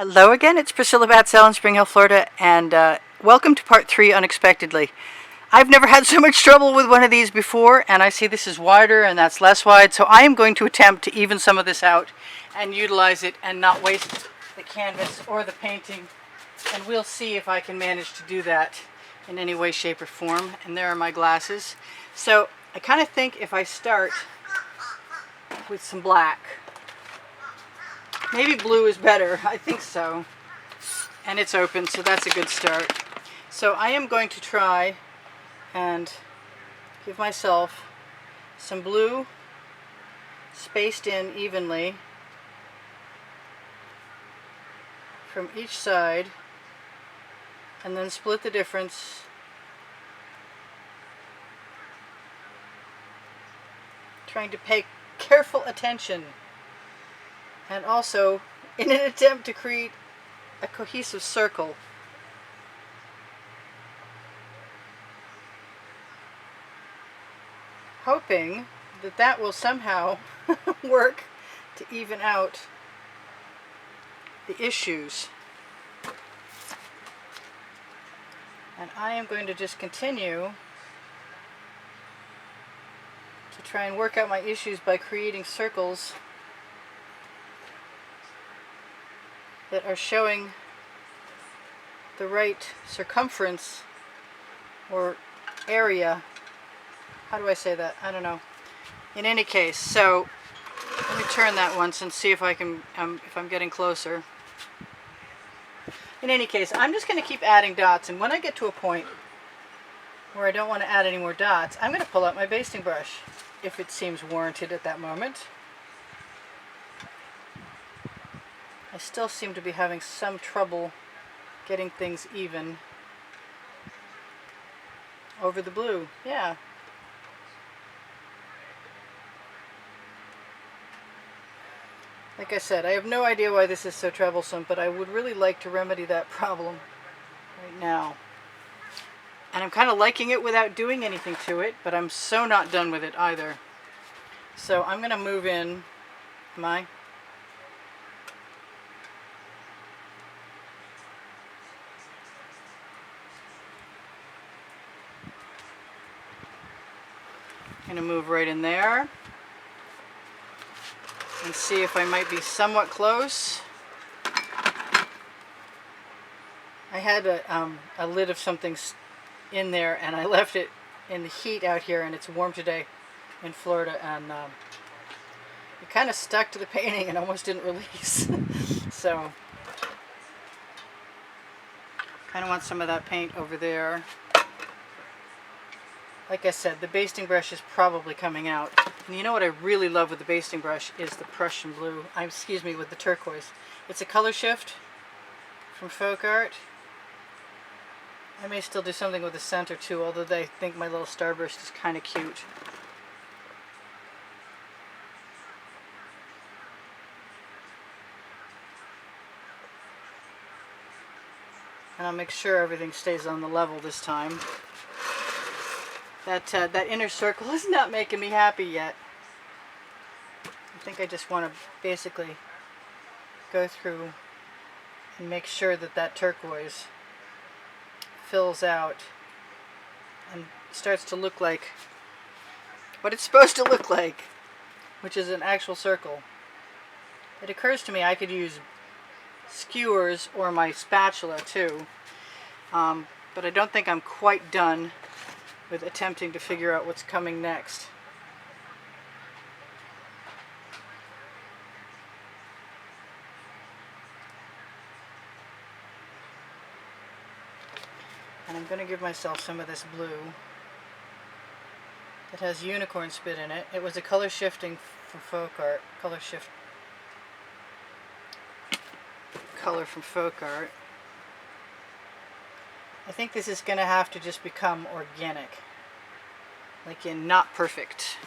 Hello again, it's Priscilla Batzell in Spring Hill, Florida, and welcome to part 3 unexpectedly. I've never had so much trouble with one of these before, and I see this is wider and that's less wide, so I am going to attempt to even some of this out and utilize it and not waste the canvas or the painting, and we'll see if I can manage to do that in any way, shape, or form. And there are my glasses. So I kind of think if I start with some black, maybe blue is better, I think so. And it's open, so that's a good start. So I am going to try and give myself some blue spaced in evenly from each side, and then split the difference trying to pay careful attention, and also in an attempt to create a cohesive circle. Hoping that that will somehow work to even out the issues. And I am going to just continue to try and work out my issues by creating circles that are showing the right circumference or area. How do I say that? I don't know. In any case, so let me turn that once and see if I can, if I'm getting closer. In any case, I'm just going to keep adding dots, and when I get to a point where I don't want to add any more dots, I'm going to pull out my basting brush if it seems warranted at that moment. I still seem to be having some trouble getting things even over the blue. Yeah. Like I said, I have no idea why this is so troublesome, but I would really like to remedy that problem right now. And I'm kind of liking it without doing anything to it, but I'm so not done with it either. So I'm going to move in my move right in there and see if I might be somewhat close. I had a lid of something in there, and I left it in the heat out here, and it's warm today in Florida, and it kind of stuck to the painting and almost didn't release. So kind of want some of that paint over there. Like I said, the basting brush is probably coming out. And you know what I really love with the basting brush is the Prussian blue. Excuse me, with the turquoise. It's a color shift from Folk-Art. I may still do something with the center too, although I think my little starburst is kind of cute. And I'll make sure everything stays on the level this time. That inner circle is not making me happy yet. I think I just want to basically go through and make sure that that turquoise fills out and starts to look like what it's supposed to look like, which is an actual circle. It occurs to me I could use skewers or my spatula too, but I don't think I'm quite done with attempting to figure out what's coming next. And I'm going to give myself some of this blue that has unicorn spit in it. It was a color shifting from Folk-Art, color from Folk-Art. I think this is going to have to just become organic, like in not perfect,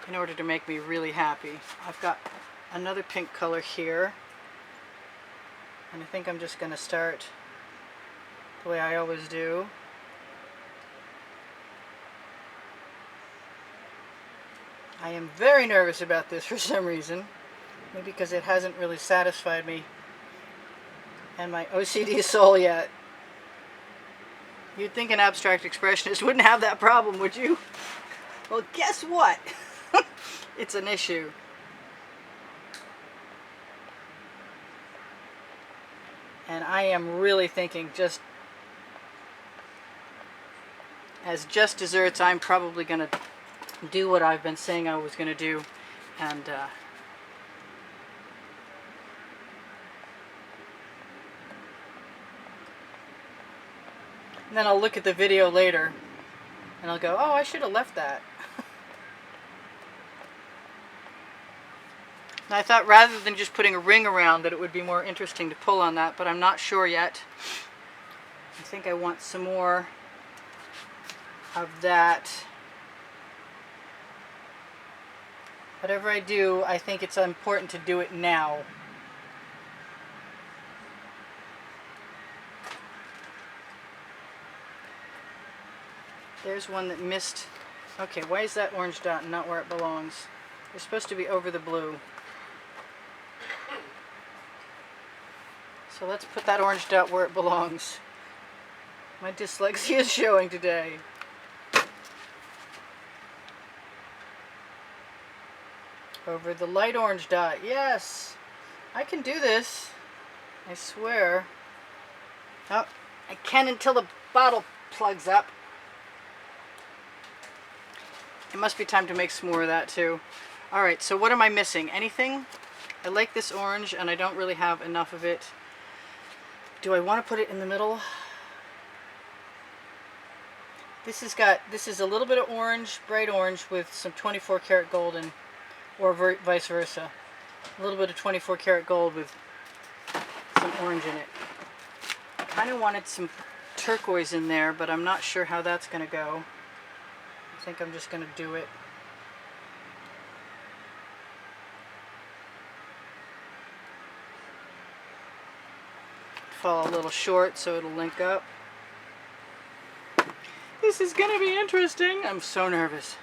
in order to make me really happy. I've got another pink color here, and I think I'm just going to start the way I always do. I am very nervous about this for some reason, maybe because it hasn't really satisfied me and my OCD soul yet. You'd think an abstract expressionist wouldn't have that problem, would you? Well, guess what? It's an issue. And I am really thinking just desserts, I'm probably going to do what I've been saying I was going to do. And then I'll look at the video later and I'll go, oh, I should have left that. And I thought rather than just putting a ring around that it would be more interesting to pull on that, but I'm not sure yet. I think I want some more of that. Whatever I do, I think it's important to do it now. There's one that missed. Okay, why is that orange dot not where it belongs? They're supposed to be over the blue. So let's put that orange dot where it belongs. My dyslexia is showing today. Over the light orange dot. Yes! I can do this. I swear. Oh, I can until the bottle plugs up. It must be time to make some more of that too. Alright, so what am I missing? Anything? I like this orange and I don't really have enough of it. Do I want to put it in the middle? This is a little bit of orange, bright orange with some 24 karat gold and or vice versa. A little bit of 24 karat gold with some orange in it. I kind of wanted some turquoise in there, but I'm not sure how that's going to go. I think I'm just going to do it. Fall a little short so it'll link up. This is going to be interesting. I'm so nervous.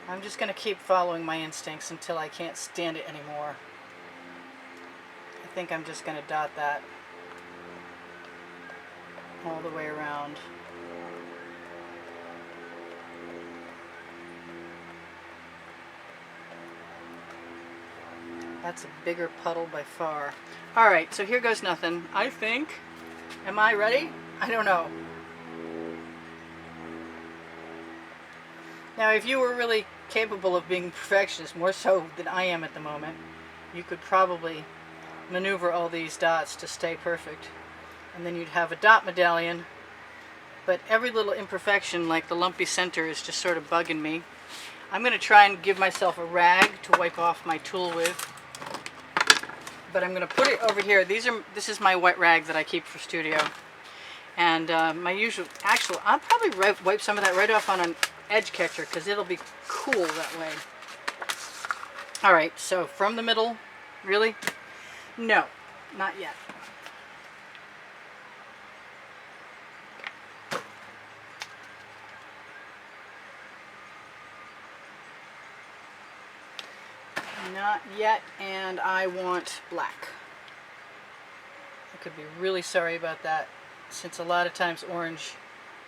I'm just going to keep following my instincts until I can't stand it anymore. I think I'm just going to dot that all the way around. That's a bigger puddle by far. Alright, so here goes nothing. I think. Am I ready? I don't know. Now, if you were really capable of being a perfectionist, more so than I am at the moment, you could probably maneuver all these dots to stay perfect. And then you'd have a dot medallion. But every little imperfection, like the lumpy center, is just sort of bugging me. I'm going to try and give myself a rag to wipe off my tool with. But I'm going to put it over here. This is my wet rag that I keep for studio. And my usual, I'll probably wipe some of that right off on an edge catcher because it'll be cool that way. Alright, so from the middle, really? No, not yet. Not yet, and I want black. I could be really sorry about that, since a lot of times orange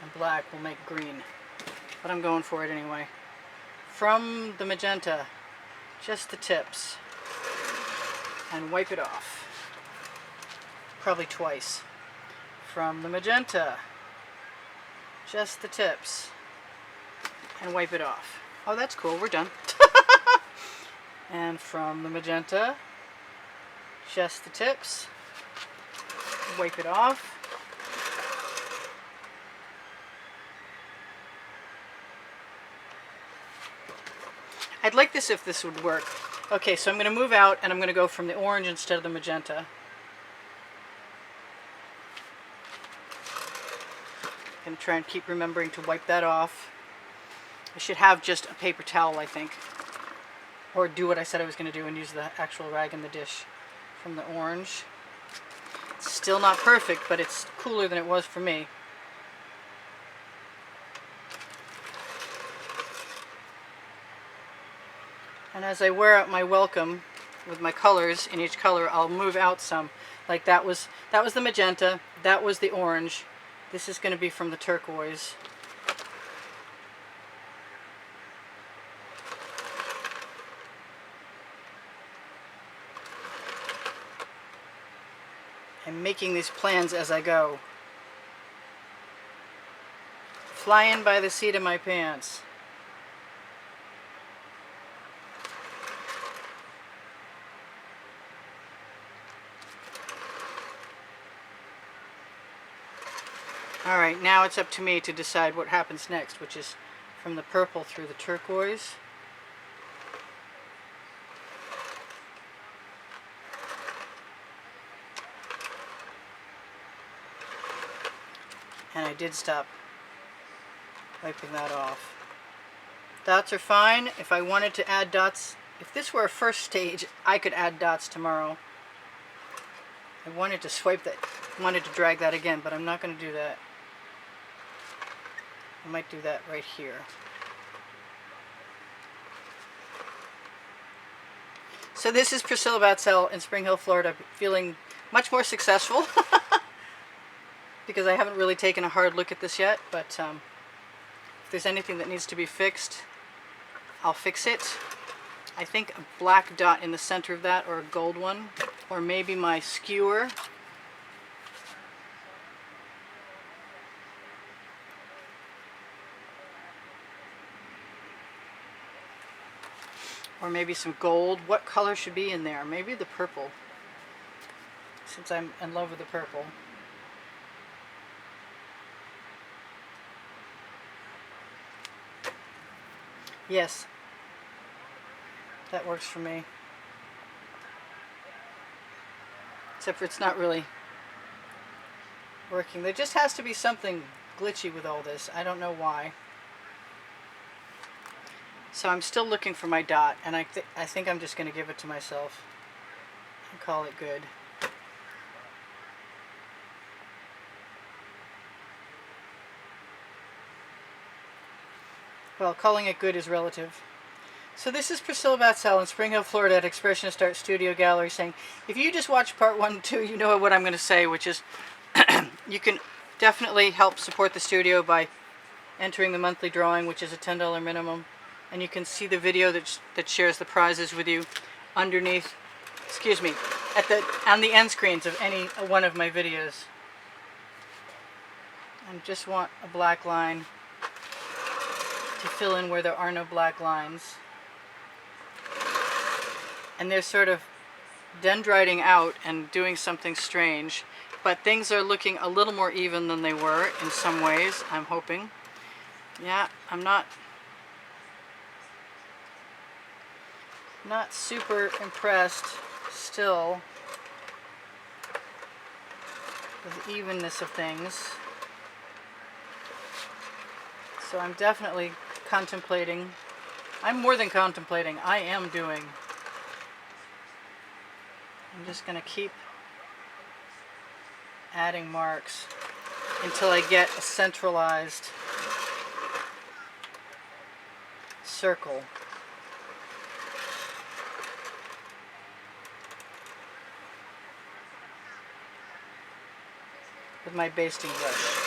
and black will make green. But I'm going for it anyway. From the magenta, just the tips, and wipe it off. Probably twice. From the magenta, just the tips, and wipe it off. Oh, that's cool, we're done. And from the magenta, just the tips, wipe it off. I'd like this if this would work. Okay, so I'm going to move out and I'm going to go from the orange instead of the magenta. I'm going to try and keep remembering to wipe that off. I should have just a paper towel, I think. Or do what I said I was going to do and use the actual rag in the dish from the orange. It's still not perfect, but it's cooler than it was for me. And as I wear out my welcome with my colors in each color, I'll move out some Like that was the magenta, that was the orange. This is going to be from the turquoise. I'm making these plans as I go. Flying by the seat of my pants. Alright, now it's up to me to decide what happens next, which is from the purple through the turquoise. And I did stop wiping that off. Dots are fine. If I wanted to add dots, if this were a first stage, I could add dots tomorrow. I wanted to swipe that, wanted to drag that again, but I'm not going to do that. I might do that right here. So this is Priscilla Batzell in Spring Hill, Florida, feeling much more successful because I haven't really taken a hard look at this yet, but if there's anything that needs to be fixed, I'll fix it. I think a black dot in the center of that, or a gold one, or maybe my skewer. Or maybe some gold. What color should be in there? Maybe the purple, since I'm in love with the purple. Yes, that works for me. Except for it's not really working. There just has to be something glitchy with all this. I don't know why. So I'm still looking for my dot, and I think I'm just going to give it to myself and call it good. Well, calling it good is relative. So this is Priscilla Batzell in Spring Hill, Florida at Expressionist Art Studio Gallery saying, if you just watch part 1 and 2, you know what I'm going to say, which is you can definitely help support the studio by entering the monthly drawing, which is a $10 minimum. And you can see the video that shares the prizes with you underneath, excuse me, on the end screens of any one of my videos. I just want a black line to fill in where there are no black lines. And they're sort of dendriting out and doing something strange, but things are looking a little more even than they were in some ways, I'm hoping. Yeah, I'm not super impressed still with the evenness of things. So I'm definitely contemplating. I'm more than contemplating, I am doing. I'm just going to keep adding marks until I get a centralized circle. With my basting brush.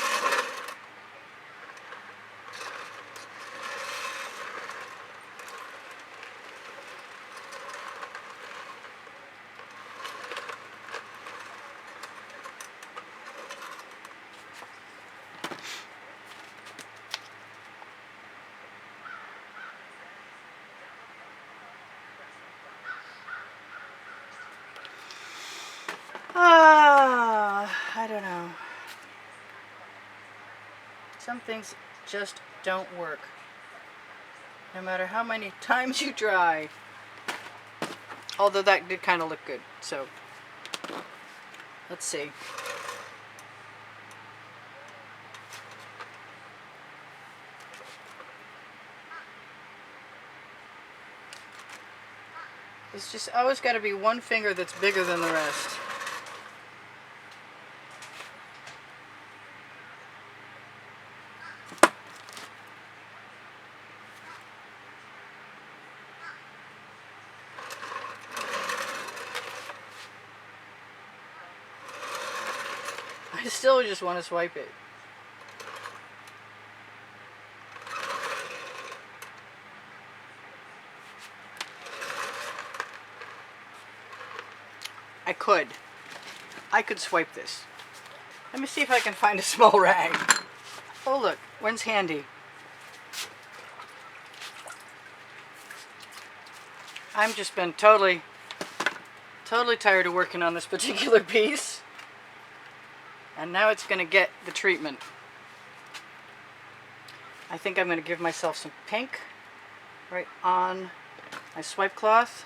I don't know. Some things just don't work. No matter how many times you try. Although that did kind of look good. So, let's see. It's just always got to be one finger that's bigger than the rest. I still just want to swipe it. I could swipe this. Let me see if I can find a small rag. Oh look, one's handy. I've just been totally tired of working on this particular piece. And now it's going to get the treatment. I think I'm going to give myself some pink right on my swipe cloth.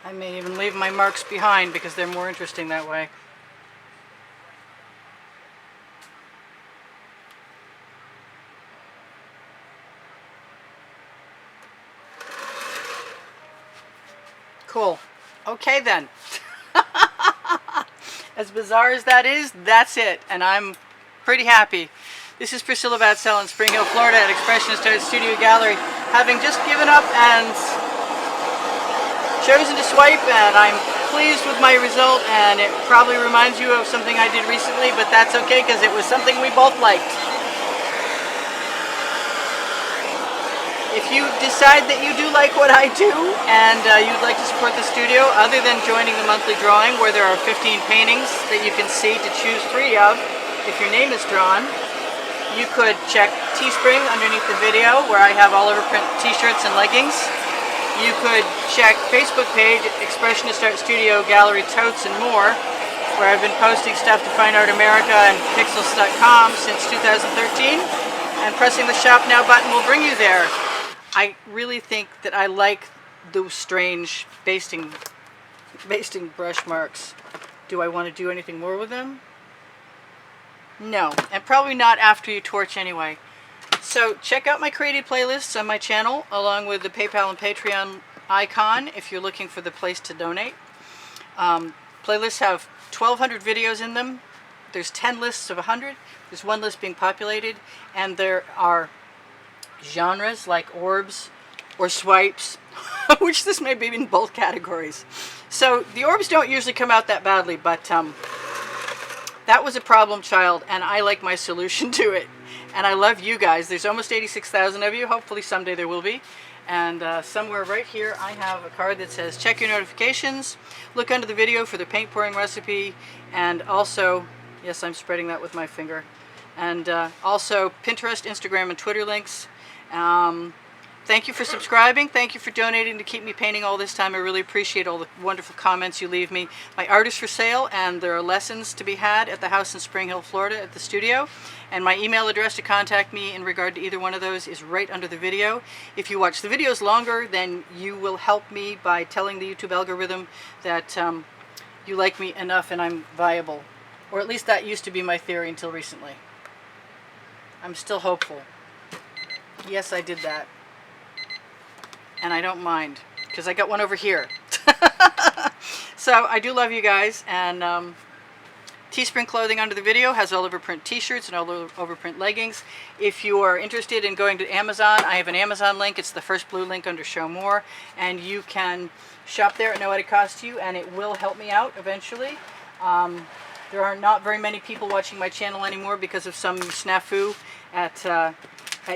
I may even leave my marks behind because they're more interesting that way. Cool. Okay then. As bizarre as that is, that's it. And I'm pretty happy. This is Priscilla Batzell in Spring Hill, Florida at Expressionist Art Studio Gallery. Having just given up and chosen to swipe, and I'm pleased with my result, and it probably reminds you of something I did recently, but that's okay because it was something we both liked. If you decide that you do like what I do and you'd like to support the studio, other than joining the monthly drawing where there are 15 paintings that you can see to choose 3 of if your name is drawn, you could check Teespring underneath the video where I have all over print t-shirts and leggings. You could check Facebook page, Expressionist Art Studio Gallery Totes and more, where I've been posting stuff to Fine Art America and Pixels.com since 2013, and pressing the Shop Now button will bring you there. I really think that I like those strange basting brush marks. Do I want to do anything more with them? No, and probably not after you torch anyway. So check out my created playlists on my channel, along with the PayPal and Patreon icon if you're looking for the place to donate. Playlists have 1,200 videos in them. There's 10 lists of 100. There's 1 list being populated, and there are genres like orbs or swipes, which this may be in both categories. So the orbs don't usually come out that badly, but that was a problem child, and I like my solution to it. And I love you guys. There's almost 86,000 of you. Hopefully someday there will be. And somewhere right here I have a card that says check your notifications, look under the video for the paint pouring recipe, and also, yes, I'm spreading that with my finger, and also Pinterest, Instagram, and Twitter links. Thank you for subscribing. Thank you for donating to keep me painting all this time. I really appreciate all the wonderful comments you leave me. My art is for sale, and there are lessons to be had at the house in Spring Hill, Florida at the studio. And my email address to contact me in regard to either one of those is right under the video. If you watch the videos longer, then you will help me by telling the YouTube algorithm that you like me enough and I'm viable. Or at least that used to be my theory until recently. I'm still hopeful. Yes, I did that. And I don't mind, because I got one over here. So I do love you guys, and Teespring clothing under the video has all over print t-shirts and all over print leggings. If you are interested in going to Amazon, I have an Amazon link. It's the first blue link under Show More, and you can shop there at no added cost to you, and it will help me out eventually. There are not very many people watching my channel anymore because of some snafu at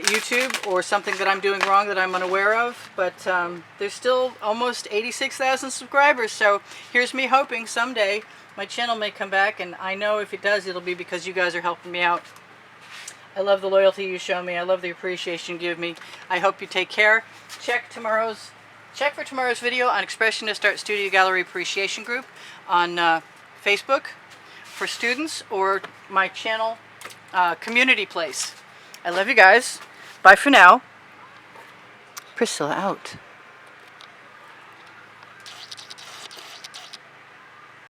YouTube, or something that I'm doing wrong that I'm unaware of, but there's still almost 86,000 subscribers, so here's me hoping someday my channel may come back, and I know if it does, it'll be because you guys are helping me out. I love the loyalty you show me. I love the appreciation you give me. I hope you take care. Check for tomorrow's video on Expressionist Art Studio Gallery Appreciation Group on Facebook for students, or my channel community place. I love you guys. Bye for now. Priscilla out.